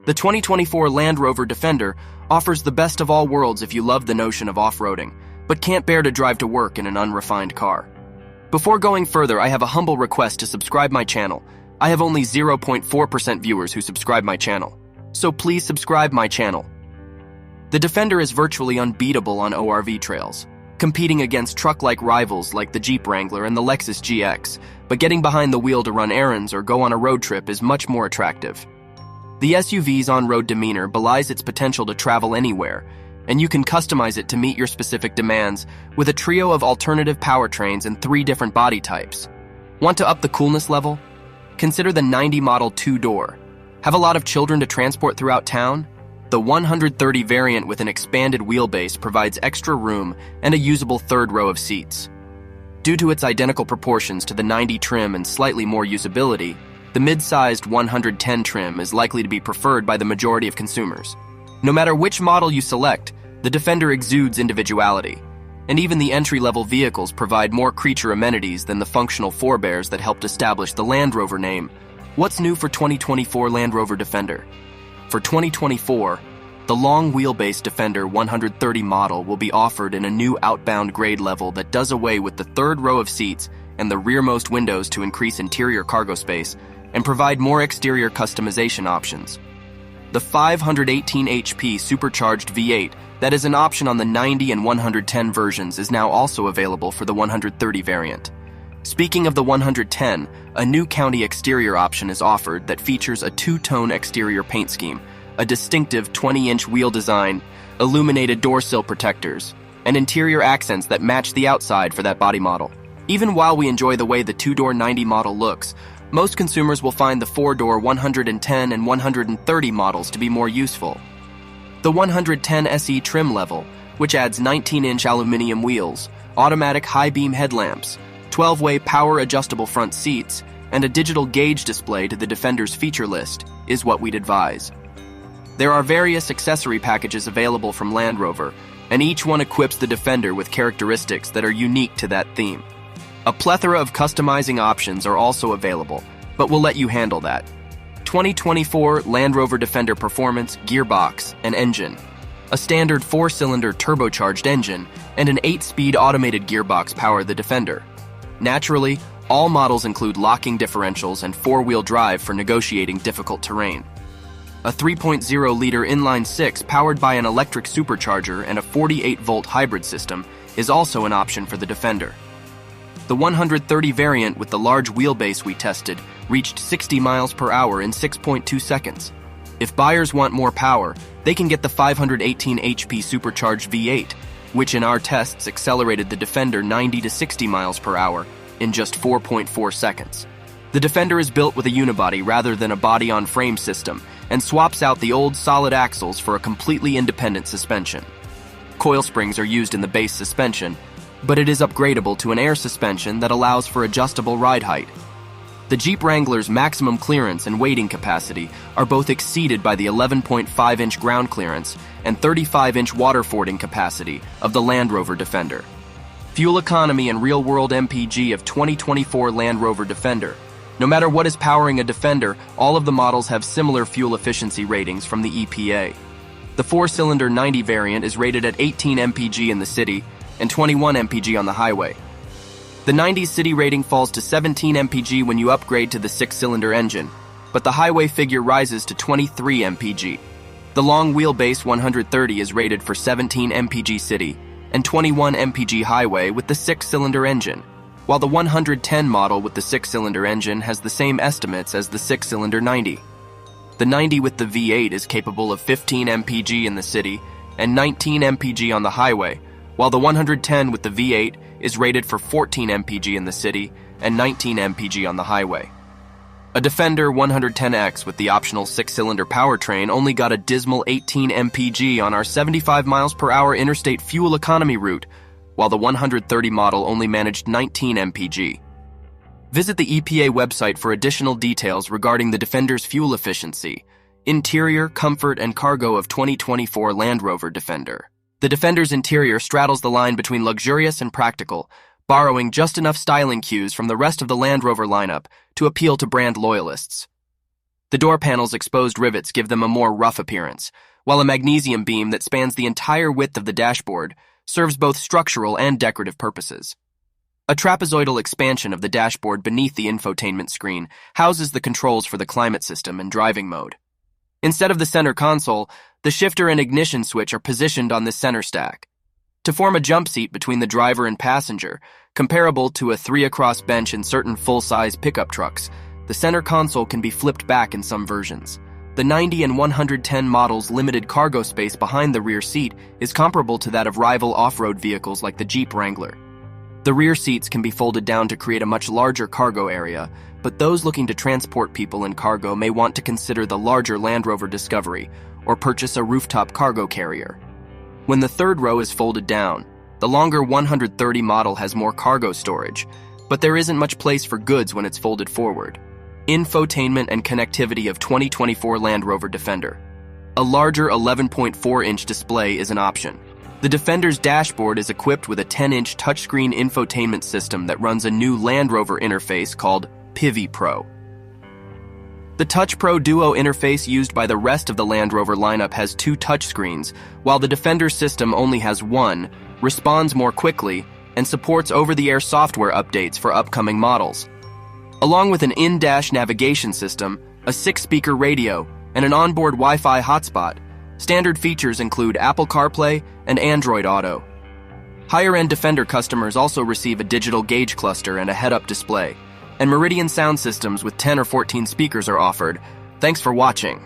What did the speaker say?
The 2024 Land Rover Defender offers the best of all worlds if you love the notion of off-roading, but can't bear to drive to work in an unrefined car. Before going further, I have a humble request to subscribe my channel. I have only 0.4% viewers who subscribe my channel, so please subscribe my channel. The Defender is virtually unbeatable on ORV trails, competing against truck-like rivals like the Jeep Wrangler and the Lexus GX, but getting behind the wheel to run errands or go on a road trip is much more attractive. The SUV's on-road demeanor belies its potential to travel anywhere, and you can customize it to meet your specific demands with a trio of alternative powertrains and 3 different body types. Want to up the coolness level? Consider the 90 model 2-door. Have a lot of children to transport throughout town? The 130 variant with an expanded wheelbase provides extra room and a usable third row of seats. Due to its identical proportions to the 90 trim and slightly more usability, the mid-sized 110 trim is likely to be preferred by the majority of consumers. No matter which model you select, the Defender exudes individuality, and even the entry-level vehicles provide more creature amenities than the functional forebears that helped establish the Land Rover name. What's new for 2024 Land Rover Defender? For 2024, the long wheelbase Defender 130 model will be offered in a new outbound grade level that does away with the third row of seats and the rearmost windows to increase interior cargo space and provide more exterior customization options. The 518 HP supercharged V8 that is an option on the 90 and 110 versions is now also available for the 130 variant. Speaking of the 110, a new county exterior option is offered that features a 2-tone exterior paint scheme, a distinctive 20-inch wheel design, illuminated door sill protectors, and interior accents that match the outside for that body model. Even while we enjoy the way the 2-door 90 model looks, most consumers will find the 4-door 110 and 130 models to be more useful. The 110 SE trim level, which adds 19-inch aluminum wheels, automatic high-beam headlamps, 12-way power-adjustable front seats, and a digital gauge display to the Defender's feature list, is what we'd advise. There are various accessory packages available from Land Rover, and each one equips the Defender with characteristics that are unique to that theme. A plethora of customizing options are also available, but we'll let you handle that. 2024 Land Rover Defender Performance, Gearbox, and Engine. A standard 4-cylinder turbocharged engine and an 8-speed automated gearbox power the Defender. Naturally, all models include locking differentials and 4-wheel drive for negotiating difficult terrain. A 3.0-liter inline-6 powered by an electric supercharger and a 48-volt hybrid system is also an option for the Defender. The 130 variant with the large wheelbase we tested reached 60 miles per hour in 6.2 seconds. If buyers want more power, they can get the 518 HP supercharged V8, which in our tests accelerated the Defender 90 to 60 miles per hour in just 4.4 seconds. The Defender is built with a unibody rather than a body-on-frame system and swaps out the old solid axles for a completely independent suspension. Coil springs are used in the base suspension, but it is upgradable to an air suspension that allows for adjustable ride height. The Jeep Wrangler's maximum clearance and weighting capacity are both exceeded by the 11.5-inch ground clearance and 35-inch water fording capacity of the Land Rover Defender. Fuel economy and real-world MPG of 2024 Land Rover Defender. No matter what is powering a Defender, all of the models have similar fuel efficiency ratings from the EPA. The 4-cylinder 90 variant is rated at 18 mpg in the city and 21 mpg on the highway. The 90's city rating falls to 17 mpg when you upgrade to the 6-cylinder engine, but the highway figure rises to 23 mpg. The long wheelbase 130 is rated for 17 mpg city and 21 mpg highway with the 6-cylinder engine, while the 110 model with the 6-cylinder engine has the same estimates as the 6-cylinder 90. The 90 with the V8 is capable of 15 mpg in the city and 19 mpg on the highway, while the 110 with the V8 is rated for 14 mpg in the city and 19 mpg on the highway. A Defender 110X with the optional 6-cylinder powertrain only got a dismal 18 mpg on our 75 miles per hour interstate fuel economy route, while the 130 model only managed 19 mpg. Visit the EPA website for additional details regarding the Defender's fuel efficiency, interior, comfort, and cargo of 2024 Land Rover Defender. The Defender's interior straddles the line between luxurious and practical, borrowing just enough styling cues from the rest of the Land Rover lineup to appeal to brand loyalists. The door panel's exposed rivets give them a more rough appearance, while a magnesium beam that spans the entire width of the dashboard serves both structural and decorative purposes. A trapezoidal expansion of the dashboard beneath the infotainment screen houses the controls for the climate system and driving mode. Instead of the center console, the shifter and ignition switch are positioned on the center stack. To form a jump seat between the driver and passenger, comparable to a 3-across bench in certain full-size pickup trucks, the center console can be flipped back in some versions. The 90 and 110 models' limited cargo space behind the rear seat is comparable to that of rival off-road vehicles like the Jeep Wrangler. The rear seats can be folded down to create a much larger cargo area, but those looking to transport people in cargo may want to consider the larger Land Rover Discovery or purchase a rooftop cargo carrier. When the third row is folded down, the longer 130 model has more cargo storage, but there isn't much place for goods when it's folded forward. Infotainment and connectivity of 2024 Land Rover Defender. A larger 11.4-inch display is an option. The Defender's dashboard is equipped with a 10-inch touchscreen infotainment system that runs a new Land Rover interface called Pivi Pro. The Touch Pro Duo interface used by the rest of the Land Rover lineup has 2 touchscreens, while the Defender system only has 1, responds more quickly, and supports over-the-air software updates for upcoming models. Along with an in-dash navigation system, a 6-speaker radio, and an onboard Wi-Fi hotspot, standard features include Apple CarPlay and Android Auto. Higher-end Defender customers also receive a digital gauge cluster and a head-up display, and Meridian sound systems with 10 or 14 speakers are offered. Thanks for watching.